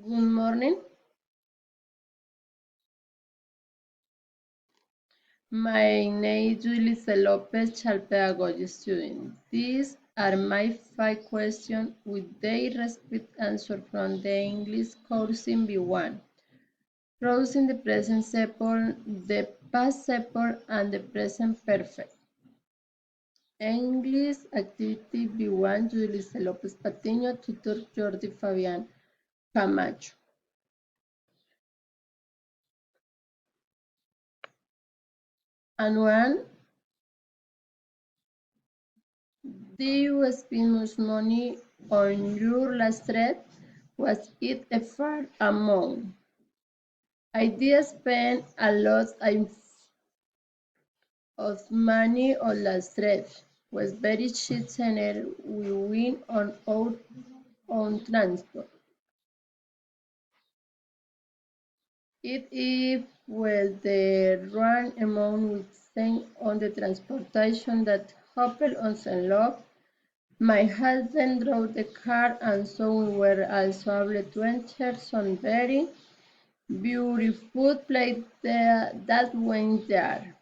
Good morning. My name is Julissa Lopez, Child Pedagogy student. These are my 5 questions with their respective answer from the English course in B1. Producing the present simple, the past simple, and the present perfect. English Activity B1, Julissa Lopez Patiño, Tutor Jordi Fabián Camacho. And one, do you spend much money on your last trip? Was it a fair amount? I did spend a lot of money on last trip. Was very cheap and we went on our own transport. It is well the run amount we spent on the transportation that happened on St. Love. My husband drove the car and so we were also able to enter some very beautiful place that went there.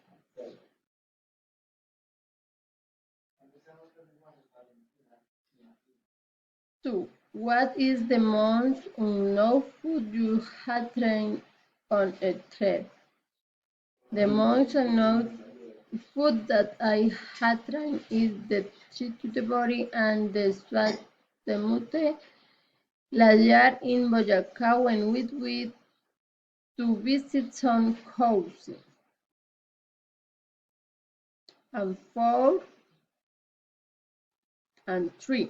2. What is the most unknown food you had tried on a trip? The most unknown food that I had tried is the chitutebori and the swatemute layard in Boyacá when we went to visit some cousins. And 4 and 3.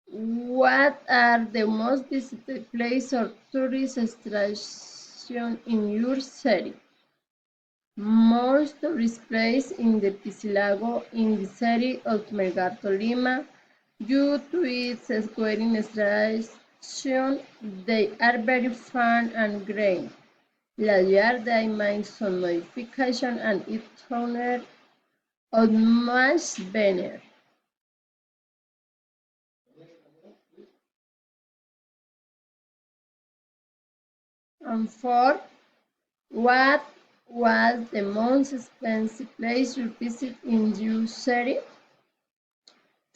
What are the most visited places or tourist attractions in your city? Most tourist places in the Piscilago in the city of Melgar, Tolima. Due to its squaring attraction, they are very fun and great. Last year they made some modification and it turned out much better. And 4. What was the most expensive place you visited in your city?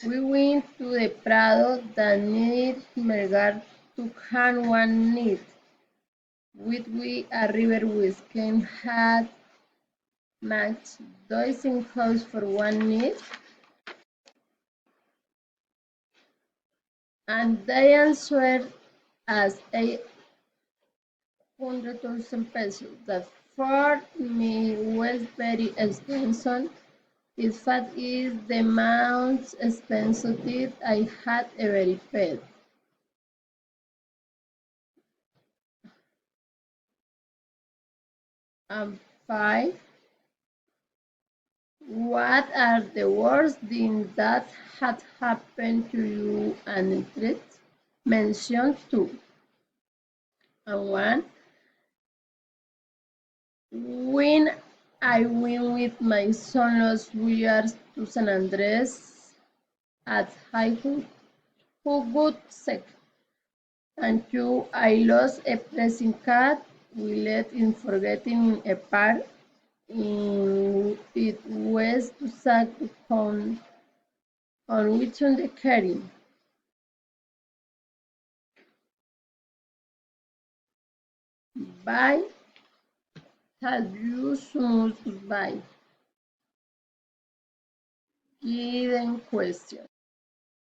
We went to the Prado that near Melgar to can one night. With we a river whiskey had matched dozen house for one night, and they answered as 800,000 pesos. That for me was very expensive. In fact, is the most expensive I had ever paid. And 5. What are the worst things that had happened to you and it mentioned 2. And 1. When I went with my son last years to San Andres at high who got sick. And 2. I lost a pressing cat. We let in forgetting a part in it was to sack on which on the carrying. Bye. Have you smooth goodbye? Hidden question.